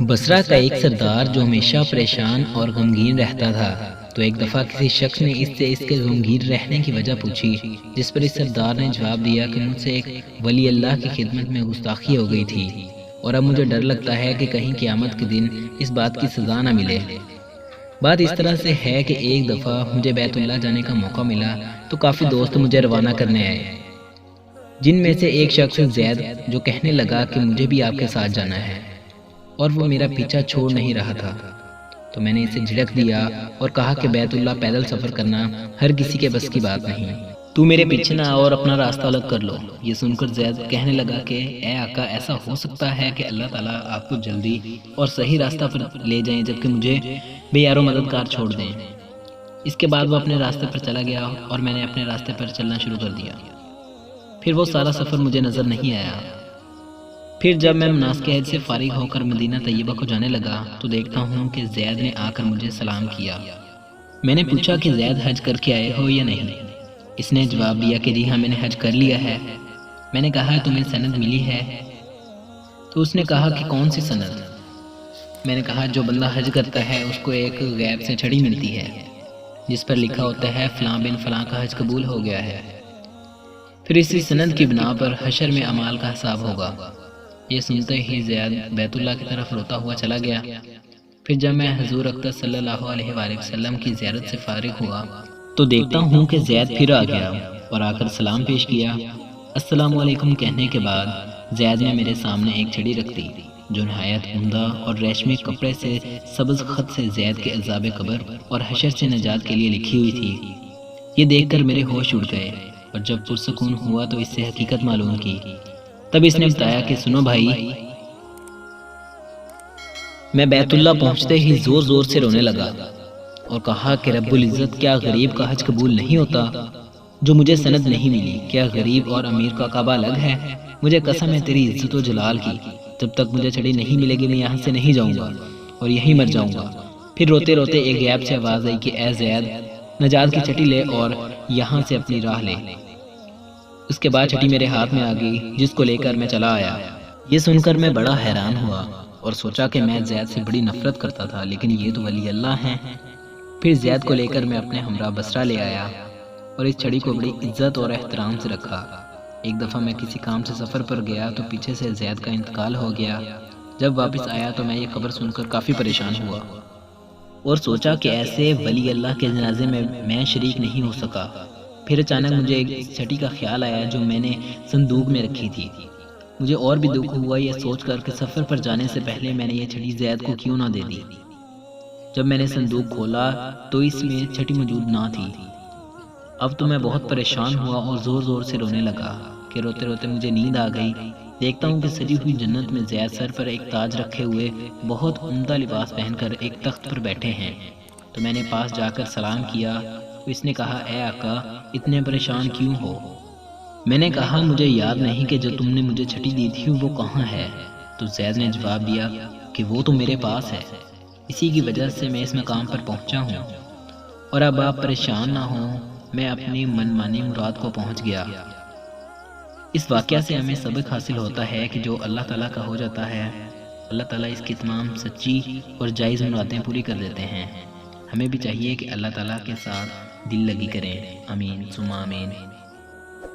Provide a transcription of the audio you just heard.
بصرہ کا ایک سردار جو ہمیشہ پریشان اور غمگین رہتا تھا، تو ایک دفعہ کسی شخص نے اس سے اس کے غمگین رہنے کی وجہ پوچھی، جس پر اس سردار نے جواب دیا کہ مجھ سے ایک ولی اللہ کی خدمت میں گستاخی ہو گئی تھی، اور اب مجھے ڈر لگتا ہے کہ کہیں قیامت کے دن اس بات کی سزا نہ ملے۔ بات اس طرح سے ہے کہ ایک دفعہ مجھے بیت اللہ جانے کا موقع ملا تو کافی دوست مجھے روانہ کرنے آئے، جن میں سے ایک شخص زید جو کہنے لگا کہ مجھے بھی آپ کے ساتھ جانا ہے، اور وہ میرا پیچھا چھوڑ نہیں رہا تھا۔ تو میں نے اسے جھڑک دیا اور کہا کہ بیت اللہ پیدل سفر کرنا ہر کسی کے بس کی بات نہیں، تو میرے پیچھے نہ اور اپنا راستہ الگ کر لو۔ یہ سن کر زید کہنے لگا کہ اے آقا، ایسا ہو سکتا ہے کہ اللہ تعالیٰ آپ کو جلدی اور صحیح راستہ پر لے جائیں جبکہ مجھے بے یار و مددگار چھوڑ دیں۔ اس کے بعد وہ اپنے راستے پر چلا گیا اور میں نے اپنے راستے پر چلنا شروع کر دیا۔ پھر وہ سارا سفر مجھے نظر نہیں آیا۔ پھر جب میں مناسک حج سے فارغ ہو کر مدینہ طیبہ کو جانے لگا تو دیکھتا ہوں کہ زید نے آ کر مجھے سلام کیا۔ میں نے پوچھا کہ زید، حج کر کے آئے ہو یا نہیں؟ اس نے جواب دیا کہ جی ہاں، میں نے حج کر لیا ہے۔ میں نے کہا تمہیں سند ملی ہے؟ تو اس نے کہا کہ کون سی سند؟ میں نے کہا جو بندہ حج کرتا ہے اس کو ایک غیب سے چھڑی ملتی ہے جس پر لکھا ہوتا ہے فلاں بن فلاں کا حج قبول ہو گیا ہے۔ پھر اسی سند کی بنا پر حشر میں اعمال کا حساب ہوگا۔ یہ سنتے ہی زید بیت اللہ کی طرف روتا ہوا چلا گیا۔ پھر جب میں حضور اقدس صلی اللہ علیہ وآلہ وسلم کی زیارت سے فارغ ہوا تو دیکھتا ہوں کہ زید پھر آ گیا اور آ کر سلام پیش کیا۔ السلام علیکم کہنے کے بعد زید نے میرے سامنے ایک چھڑی رکھ دی جو نہایت عمدہ اور ریشمی کپڑے سے سبز خط سے زید کے عذاب قبر اور حشر سے نجات کے لیے لکھی ہوئی تھی۔ یہ دیکھ کر میرے ہوش اڑ گئے اور جب پرسکون ہوا تو اس سے حقیقت معلوم کی۔ تب اس نے بتایا کہ سنو بھائی، میں بیت اللہ پہنچتے ہی زور زور سے رونے لگا اور کہا کہ رب العزت، کیا غریب کا حج قبول نہیں ہوتا جو مجھے سند نہیں ملی؟ کیا غریب اور امیر کا کعبہ الگ ہے؟ مجھے قسم ہے تیری عزت و جلال کی، جب تک مجھے چھڑی نہیں ملے گی میں یہاں سے نہیں جاؤں گا اور یہیں مر جاؤں گا۔ پھر روتے روتے ایک غیب سے آواز آئی کہ اے زید، نجات کی چھٹی لے اور یہاں سے اپنی راہ لے۔ اس کے بعد چھٹی میرے ہاتھ میں آ گئی جس کو لے کر میں چلا آیا۔ یہ سن کر میں بڑا حیران ہوا اور سوچا کہ میں زید سے بڑی نفرت کرتا تھا، لیکن یہ تو ولی اللہ ہیں۔ پھر زید کو لے کر میں اپنے ہمراہ بصرہ لے آیا اور اس چھڑی کو بڑی عزت اور احترام سے رکھا۔ ایک دفعہ میں کسی کام سے سفر پر گیا تو پیچھے سے زید کا انتقال ہو گیا۔ جب واپس آیا تو میں یہ خبر سن کر کافی پریشان ہوا اور سوچا کہ ایسے ولی اللہ کے جنازے میں شریک نہیں ہو سکا۔ پھر اچانک مجھے ایک چھٹی کا خیال آیا جو میں نے صندوق میں رکھی تھی۔ مجھے اور بھی دکھ ہوا یہ سوچ کر کہ سفر پر جانے سے پہلے میں نے یہ چھٹی زید کو کیوں نہ دے دی۔ جب میں نے صندوق کھولا تو اس میں چھٹی موجود نہ تھی۔ اب تو میں بہت پریشان ہوا اور زور زور سے رونے لگا کہ روتے روتے مجھے نیند آ گئی۔ دیکھتا ہوں کہ سجی ہوئی جنت میں زید سر پر ایک تاج رکھے ہوئے بہت عمدہ لباس پہن کر ایک تخت پر بیٹھے ہیں۔ تو میں نے پاس جا کر سلام کیا تو اس نے کہا اے آقا، اتنے پریشان کیوں ہو؟ میں نے کہا مجھے یاد نہیں کہ جو تم نے مجھے چھٹی دی تھی وہ کہاں ہے؟ تو زید نے جواب دیا کہ وہ تو میرے پاس ہے، اسی کی وجہ سے میں اس مقام پر پہنچا ہوں، اور اب آپ پریشان نہ ہوں، میں اپنی من مانی مراد کو پہنچ گیا۔ اس واقعہ سے ہمیں سبق حاصل ہوتا ہے کہ جو اللہ تعالیٰ کا ہو جاتا ہے، اللہ تعالیٰ اس کی تمام سچی اور جائز مرادیں پوری کر دیتے ہیں۔ ہمیں بھی چاہیے کہ اللہ تعالیٰ کے ساتھ دل لگی کریں۔ آمین ثم آمین۔